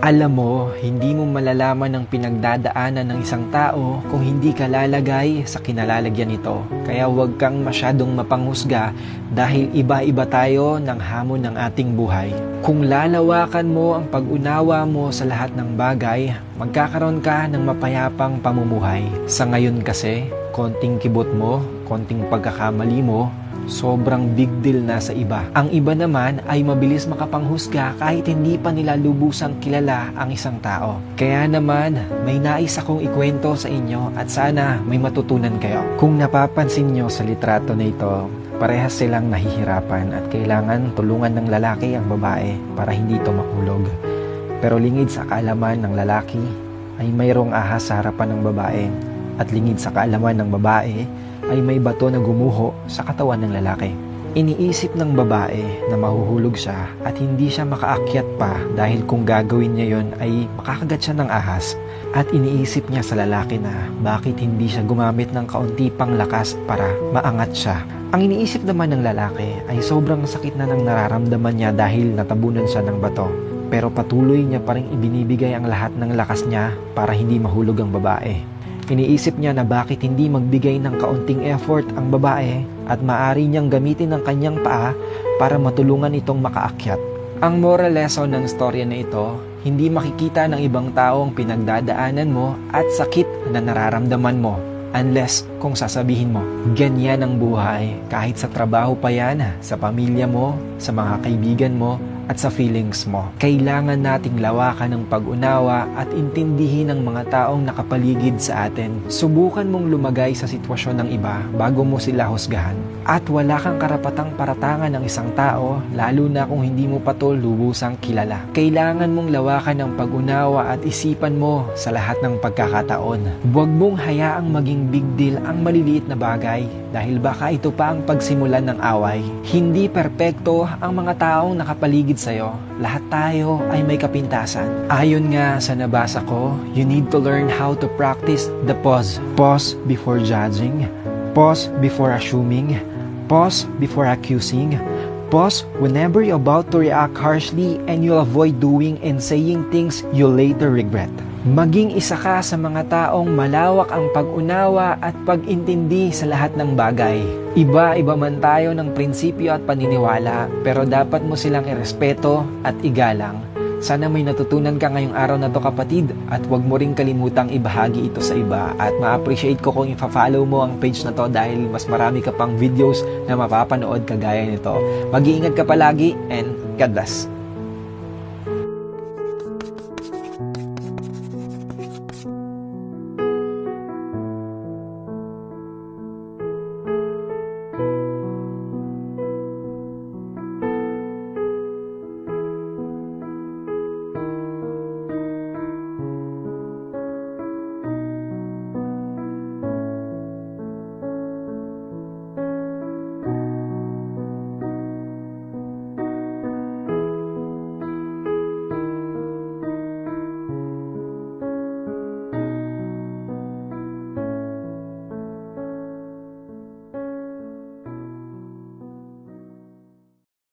Alam mo, hindi mo malalaman ang pinagdadaanan ng isang tao kung hindi ka lalagay sa kinalalagyan nito. Kaya huwag kang masyadong mapanghusga dahil iba-iba tayo ng hamon ng ating buhay. Kung lalawakan mo ang pag-unawa mo sa lahat ng bagay, magkakaroon ka ng mapayapang pamumuhay. Sa ngayon kasi, konting kibot mo, konting pagkakamali mo, sobrang big deal na sa iba. Ang iba naman ay mabilis makapanghusga kahit hindi pa nila lubusang kilala ang isang tao. Kaya naman, may nais akong ikwento sa inyo at sana may matutunan kayo. Kung napapansin nyo sa litrato na ito, parehas silang nahihirapan at kailangan tulungan ng lalaki ang babae para hindi ito mahulog. Pero lingid sa kaalaman ng lalaki ay mayroong ahas sa harapan ng babae at lingid sa kaalaman ng babae ay may bato na gumuho sa katawan ng lalaki. Iniisip ng babae na mahuhulog siya at hindi siya makaakyat pa dahil kung gagawin niya yon ay makakagat siya ng ahas. At iniisip niya sa lalaki na bakit hindi siya gumamit ng kaunti pang lakas para maangat siya. Ang iniisip naman ng lalaki ay sobrang sakit na ng nararamdaman niya dahil natabunan siya ng bato. Pero patuloy niya pa rin ibinibigay ang lahat ng lakas niya para hindi mahulog ang babae. Iniisip niya na bakit hindi magbigay ng kaunting effort ang babae at maaari niyang gamitin ang kanyang paa para matulungan itong makaakyat. Ang moral lesson ng storya na ito, hindi makikita ng ibang tao ang pinagdadaanan mo at sakit na nararamdaman mo unless kung sasabihin mo, ganyan ang buhay kahit sa trabaho pa yan, sa pamilya mo, sa mga kaibigan mo, at sa feelings mo. Kailangan nating lawakan ng pag-unawa at intindihin ang mga taong nakapaligid sa atin. Subukan mong lumagay sa sitwasyon ng iba bago mo sila husgahan. At wala kang karapatang paratangan ng isang tao, lalo na kung hindi mo pa to lubusang kilala. Kailangan mong lawakan ng pag-unawa at isipan mo sa lahat ng pagkakataon. Huwag mong hayaang maging big deal ang maliliit na bagay dahil baka ito pa ang pagsimulan ng away. Hindi perpekto ang mga taong nakapaligid sa'yo. Lahat tayo ay may kapintasan. Ayon nga sa nabasa ko, you need to learn how to practice the pause. Pause before judging. Pause before assuming. Pause before accusing. Pause whenever you're about to react harshly and you'll avoid doing and saying things you'll later regret. Maging isa ka sa mga taong malawak ang pag-unawa at pag-intindi sa lahat ng bagay. Iba-iba man tayo ng prinsipyo at paniniwala, pero dapat mo silang irespeto at igalang. Sana may natutunan ka ngayong araw na to kapatid at huwag mo ring kalimutang ibahagi ito sa iba at ma-appreciate ko kung i-follow mo ang page na to dahil mas marami ka pang videos na mapapanood kagaya nito. Mag-iingat ka palagi and God bless.